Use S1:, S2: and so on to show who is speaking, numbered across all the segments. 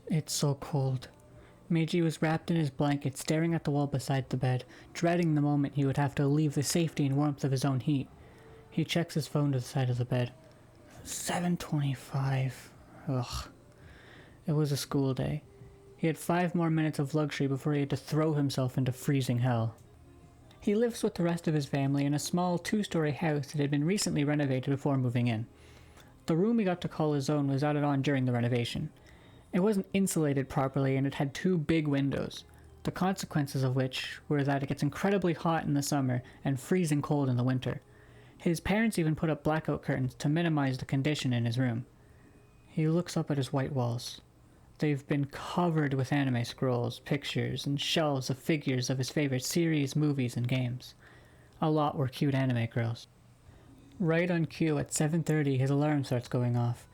S1: It's so cold. Meiji was wrapped in his blanket, staring at the wall beside the bed, dreading the moment he would have to leave the safety and warmth of his own heat. He checks his phone to the side of the bed. 7:25. Ugh. It was a school day. He had 5 more minutes of luxury before he had to throw himself into freezing hell. He lives with the rest of his family in a small 2-story house that had been recently renovated before moving in. The room he got to call his own was added on during the renovation. It wasn't insulated properly and it had 2 big windows, the consequences of which were that it gets incredibly hot in the summer and freezing cold in the winter. His parents even put up blackout curtains to minimize the condition in his room. He looks up at his white walls. They've been covered with anime scrolls, pictures, and shelves of figures of his favorite series, movies, and games. A lot were cute anime girls. Right on cue at 7:30, his alarm starts going off.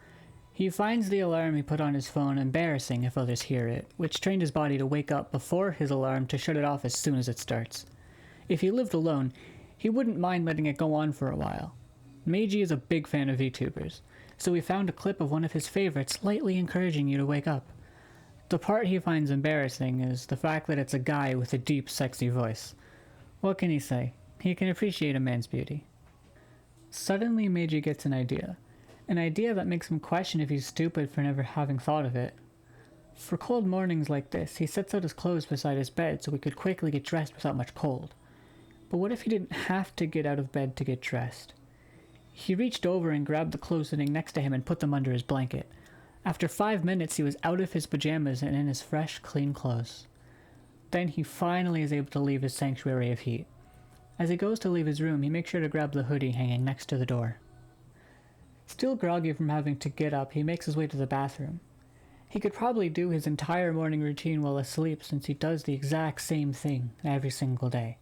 S1: He finds the alarm he put on his phone embarrassing if others hear it, which trained his body to wake up before his alarm to shut it off as soon as it starts. If he lived alone, he wouldn't mind letting it go on for a while. Meiji is a big fan of VTubers, so he found a clip of one of his favorites lightly encouraging you to wake up. The part he finds embarrassing is the fact that it's a guy with a deep, sexy voice. What can he say? He can appreciate a man's beauty. Suddenly, Meiji gets an idea that makes him question if he's stupid for never having thought of it. For cold mornings like this, he sets out his clothes beside his bed so he could quickly get dressed without much cold. But what if he didn't have to get out of bed to get dressed? He reached over and grabbed the clothes sitting next to him and put them under his blanket. After 5 minutes, he was out of his pajamas and in his fresh, clean clothes. Then he finally is able to leave his sanctuary of heat. As he goes to leave his room, he makes sure to grab the hoodie hanging next to the door. Still groggy from having to get up, he makes his way to the bathroom. He could probably do his entire morning routine while asleep since he does the exact same thing every single day.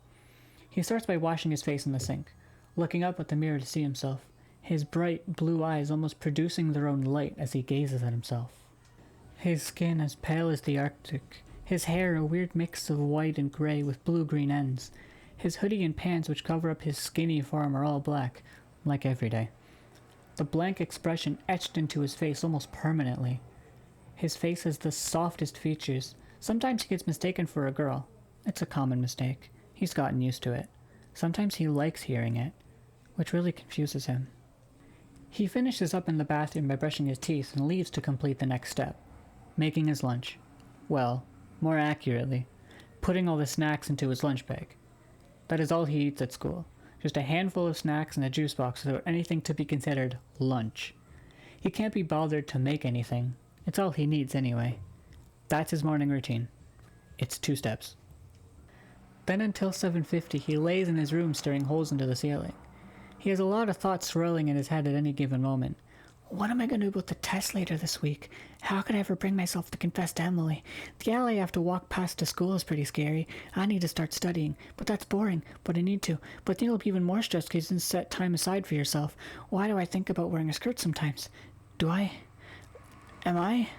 S1: He starts by washing his face in the sink, looking up at the mirror to see himself, his bright blue eyes almost producing their own light as he gazes at himself. His skin as pale as the Arctic, his hair a weird mix of white and grey with blue-green ends. His hoodie and pants which cover up his skinny form are all black, like every day. The blank expression etched into his face almost permanently. His face has the softest features. Sometimes he gets mistaken for a girl. It's a common mistake. He's gotten used to it. Sometimes he likes hearing it, which really confuses him. He finishes up in the bathroom by brushing his teeth and leaves to complete the next step, making his lunch. Well, more accurately, putting all the snacks into his lunch bag. That is all he eats at school. Just a handful of snacks and a juice box without anything to be considered lunch. He can't be bothered to make anything. It's all he needs anyway. That's his morning routine. It's 2 steps. Then until 7:50 he lays in his room staring holes into the ceiling. He has a lot of thoughts swirling in his head at any given moment. What am I going to do about the test later this week? How could I ever bring myself to confess to Emily? The alley I have to walk past to school is pretty scary. I need to start studying, but that's boring, but I need to. But then you'll be even more stressed because you didn't set time aside for yourself. Why do I think about wearing a skirt sometimes? Do I? Am I?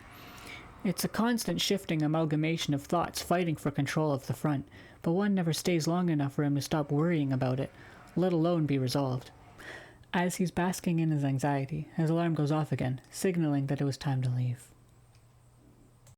S1: It's a constant shifting amalgamation of thoughts fighting for control of the front, but one never stays long enough for him to stop worrying about it, let alone be resolved. As he's basking in his anxiety, his alarm goes off again, signaling that it was time to leave.